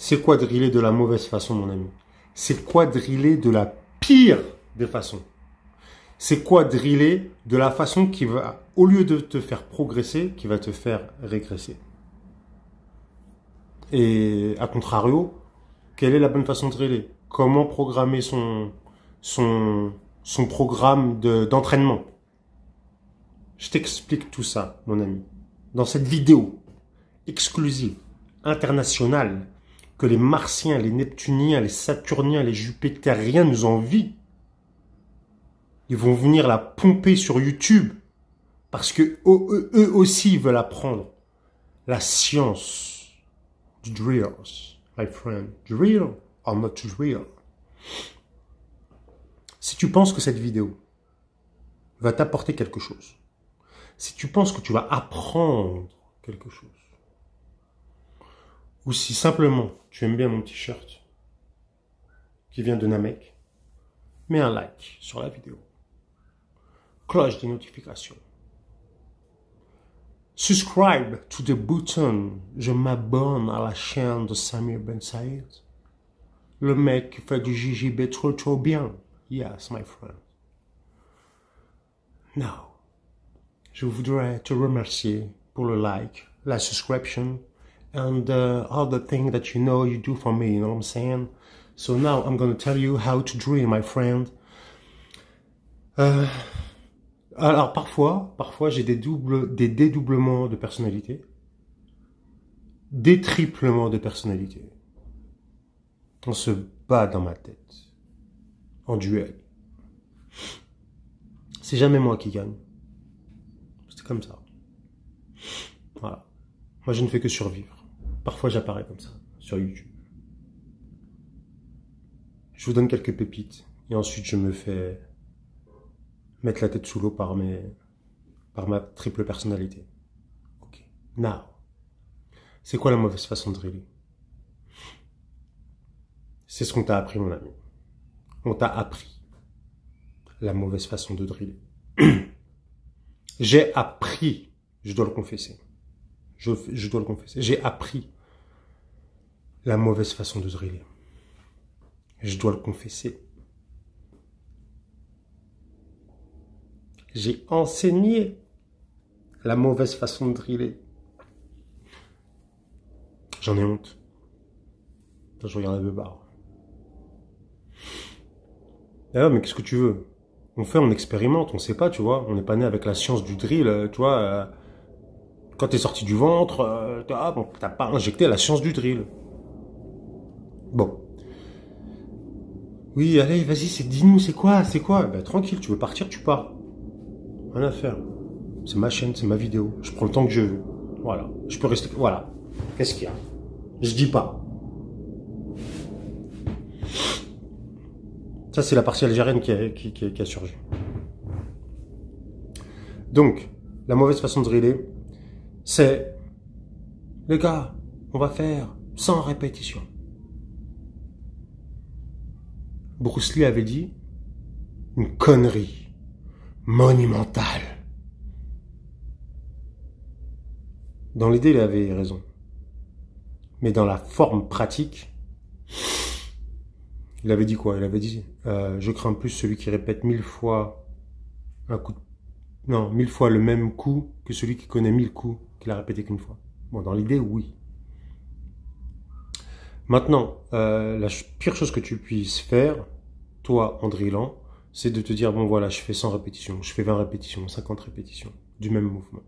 C'est quoi driller de la mauvaise façon, mon ami? C'est quoi driller de la pire des façons? C'est quoi driller de la façon qui va, au lieu de te faire progresser, qui va te faire régresser? Et à contrario, quelle est la bonne façon de driller? Comment programmer son programme d'entraînement? Je t'explique tout ça, mon ami, dans cette vidéo exclusive, internationale, que les Martiens, les Neptuniens, les Saturniens, les Jupitériens nous envient. Ils vont venir la pomper sur YouTube parce que eux aussi veulent apprendre la science du drill, my friend. Drill or not to drill. Si tu penses que cette vidéo va t'apporter quelque chose, si tu penses que tu vas apprendre quelque chose, ou si simplement tu aimes bien mon t-shirt qui vient de Namek, mets un like sur la vidéo, cloche des notifications, subscribe to the button, je m'abonne à la chaîne de Samir Ben Saïd, le mec qui fait du JJB trop bien. Yes, my friend. Now, je voudrais te remercier pour le like, la subscription, and all the things that you do for me, you know what I'm saying? So now I'm going to tell you how to drill, my friend. Alors parfois j'ai des dédoublements de personnalité, des triplements de personnalité. On se bat dans ma tête, en duel. C'est jamais moi qui gagne. C'est comme ça. Voilà. Moi, je ne fais que survivre. Parfois, j'apparais comme ça, sur YouTube. Je vous donne quelques pépites, et ensuite, je me fais mettre la tête sous l'eau par ma triple personnalité. Ok. Now. C'est quoi la mauvaise façon de driller? C'est ce qu'on t'a appris, mon ami. On t'a appris la mauvaise façon de driller. J'ai appris, je dois le confesser. Je dois le confesser. J'ai appris la mauvaise façon de driller. Je dois le confesser. J'ai enseigné la mauvaise façon de driller. J'en ai honte. Quand je regarde la barre. Ah, mais qu'est-ce que tu veux? On expérimente, on sait pas, tu vois. On n'est pas né avec la science du drill, tu vois. Quand t'es sorti du ventre, t'as pas injecté la science du drill. Bon. Oui, allez, vas-y, dis-nous, c'est quoi? Ben, tranquille, tu veux partir, tu pars. Rien à faire. C'est ma chaîne, c'est ma vidéo. Je prends le temps que je veux. Voilà. Je peux rester... Voilà. Qu'est-ce qu'il y a? Je dis pas. Ça, c'est la partie algérienne qui a surgi. Donc, la mauvaise façon de driller, c'est... Les gars, on va faire 100 répétitions. Bruce Lee avait dit une connerie monumentale. Dans l'idée, il avait raison. Mais dans la forme pratique, il avait dit quoi? Il avait dit je crains plus celui qui répète 1000 fois non, 1000 fois le même coup que celui qui connaît 1000 coups qu'il a répété qu'une fois. Bon, dans l'idée, oui. Maintenant, la pire chose que tu puisses faire, toi, en drillant, c'est de te dire, bon voilà, je fais 100 répétitions, je fais 20 répétitions, 50 répétitions du même mouvement.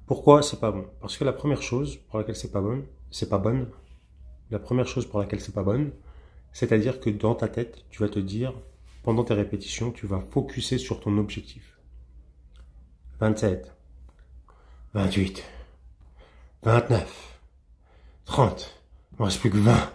Pourquoi c'est pas bon? Parce que la première chose pour laquelle c'est pas bonne, la première chose pour laquelle c'est pas bonne, c'est-à-dire que dans ta tête, tu vas te dire, pendant tes répétitions, tu vas focuser sur ton objectif. 27, 28, 29, 30, il ne reste plus que 20.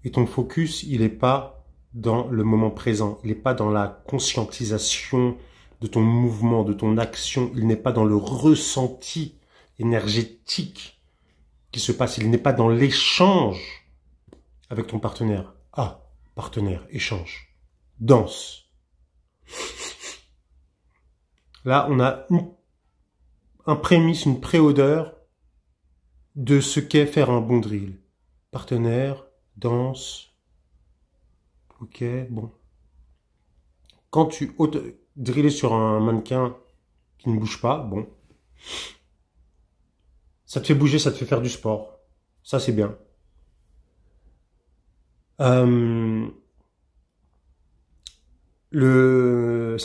Et ton focus, il n'est pas dans le moment présent, il n'est pas dans la conscientisation de ton mouvement, de ton action, il n'est pas dans le ressenti énergétique qui se passe, il n'est pas dans l'échange avec ton partenaire. Ah, partenaire, échange, danse. Là, on a un prémisse, une pré-odeur de ce qu'est faire un bon drill. Partenaire, danse, ok, bon. Quand tu driller sur un mannequin qui ne bouge pas, bon. Ça te fait bouger, ça te fait faire du sport. Ça, c'est bien. Ça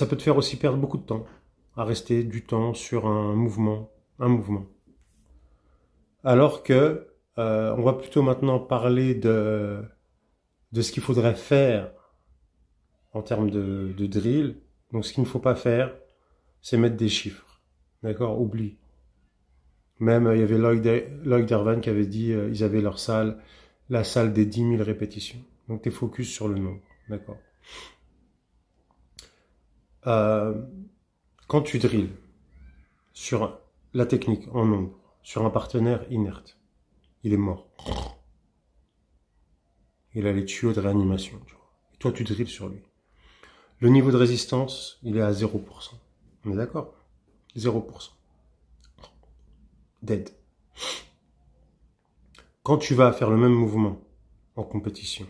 peut te faire aussi perdre beaucoup de temps à rester du temps sur un mouvement. Alors que on va plutôt maintenant parler de ce qu'il faudrait faire en termes de drill. Donc ce qu'il ne faut pas faire, c'est mettre des chiffres. D'accord? Oublie. Même il y avait Lloyd Irvine qui avait dit ils avaient leur salle, la salle des 10 000 répétitions. Donc t'es focus sur le nombre. D'accord? Quand tu drills sur la technique en nombre, sur un partenaire inerte, il est mort. Il a les tuyaux de réanimation. Tu vois. Et toi, tu drilles sur lui. Le niveau de résistance, il est à 0%. On est d'accord? 0%. Dead. Quand tu vas faire le même mouvement en compétition,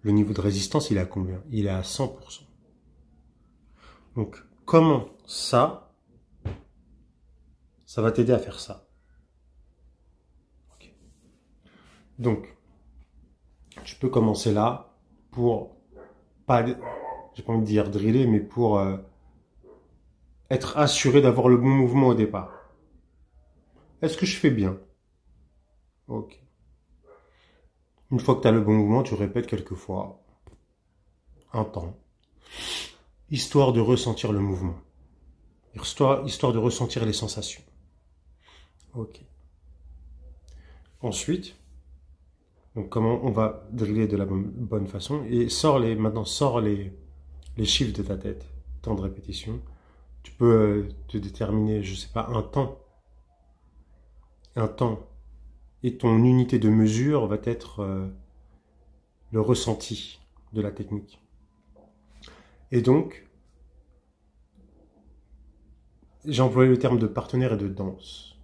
le niveau de résistance, il est à combien? Il est à 100%. Donc, comment ça va t'aider à faire ça? Okay. Donc, tu peux commencer là pour, pas, j'ai pas envie de dire driller, mais pour être assuré d'avoir le bon mouvement au départ. Est-ce que je fais bien? Ok. Une fois que tu as le bon mouvement, tu répètes quelques fois, un temps, histoire de ressentir le mouvement, histoire de ressentir les sensations. Ok. Ensuite, donc comment on va driller de la bonne façon, et maintenant sors les chiffres de ta tête, temps de répétition. Tu peux te déterminer, je sais pas, un temps, et ton unité de mesure va être le ressenti de la technique. Et donc, j'ai employé le terme de partenaire et de danse.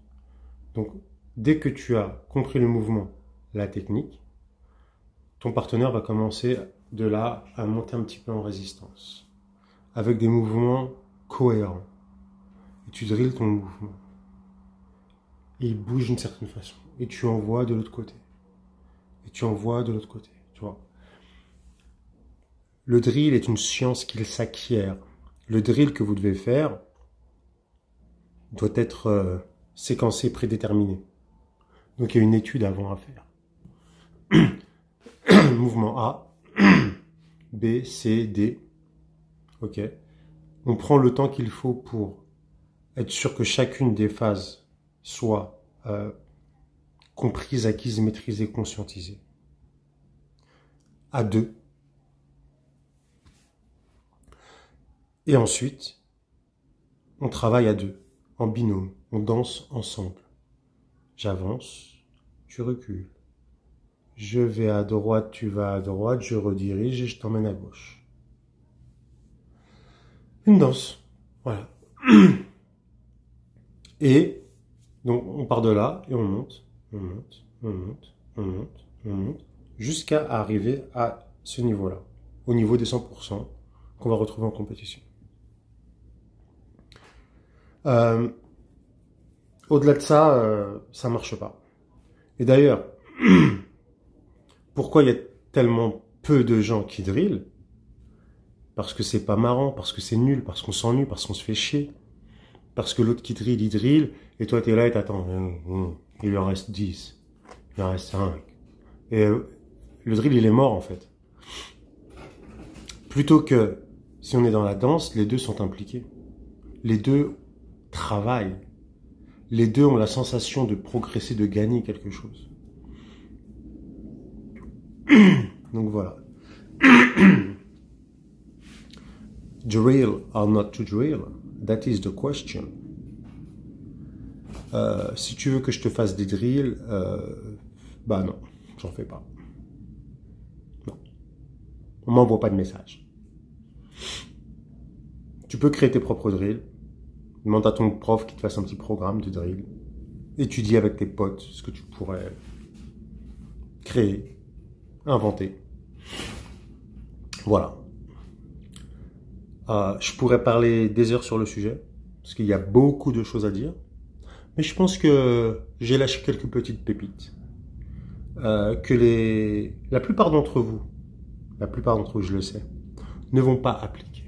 Donc, dès que tu as compris le mouvement, la technique, ton partenaire va commencer de là à monter un petit peu en résistance, avec des mouvements cohérents. Et tu drilles ton mouvement. Et il bouge d'une certaine façon. Et tu envoies de l'autre côté. Et tu envoies de l'autre côté. Tu vois. Le drill est une science qu'il s'acquiert. Le drill que vous devez faire doit être séquencé, prédéterminé. Donc il y a une étude avant à faire. Mouvement A, B, C, D. Ok. On prend le temps qu'il faut pour être sûr que chacune des phases soit comprise, acquise, maîtrisée, conscientisée. À deux. Et ensuite, on travaille à deux, en binôme. On danse ensemble. J'avance, tu recules. Je vais à droite, tu vas à droite, je redirige et je t'emmène à gauche. Une danse. Voilà. Et donc on part de là et on monte, jusqu'à arriver à ce niveau-là, au niveau des 100% qu'on va retrouver en compétition. Au-delà de ça, ça marche pas. Et d'ailleurs, pourquoi il y a tellement peu de gens qui drillent? Parce que c'est pas marrant, parce que c'est nul, parce qu'on s'ennuie, parce qu'on se fait chier. Parce que l'autre qui drille, il drille, et toi t'es là et t'attends. Il lui en reste 10, il lui en reste 5. Et le drill, il est mort en fait. Plutôt que, si on est dans la danse, les deux sont impliqués. Les deux travaillent. Les deux ont la sensation de progresser, de gagner quelque chose. Donc voilà. Drill or not to drill, that is the question. Si tu veux que je te fasse des drills, bah non, j'en fais pas. Non. On m'envoie pas de message. Tu peux créer tes propres drills. Demande à ton prof qu'il te fasse un petit programme de drill. étudier avec tes potes ce que tu pourrais créer, inventer. Voilà. Je pourrais parler des heures sur le sujet, parce qu'il y a beaucoup de choses à dire. Mais je pense que j'ai lâché quelques petites pépites. Que la plupart d'entre vous, je le sais, ne vont pas appliquer.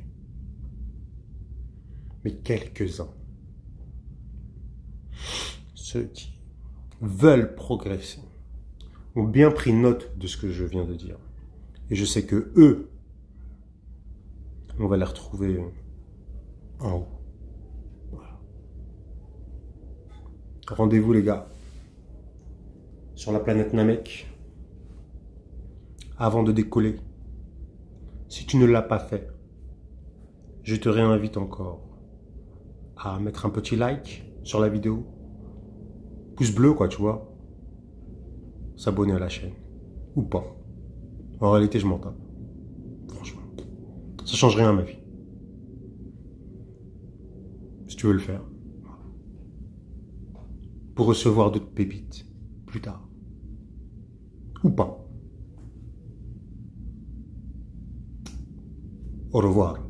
Mais quelques-uns, ceux qui veulent progresser, ont bien pris note de ce que je viens de dire. Et je sais que eux, on va les retrouver en haut. Voilà. Rendez-vous les gars, sur la planète Namek, avant de décoller. Si tu ne l'as pas fait, je te réinvite encore à mettre un petit like sur la vidéo. Pouce bleu quoi, tu vois. S'abonner à la chaîne. Ou pas. En réalité, je m'en tape. Franchement. Ça change rien à ma vie. Si tu veux le faire. Pour recevoir d'autres pépites. Plus tard. Ou pas. Au revoir.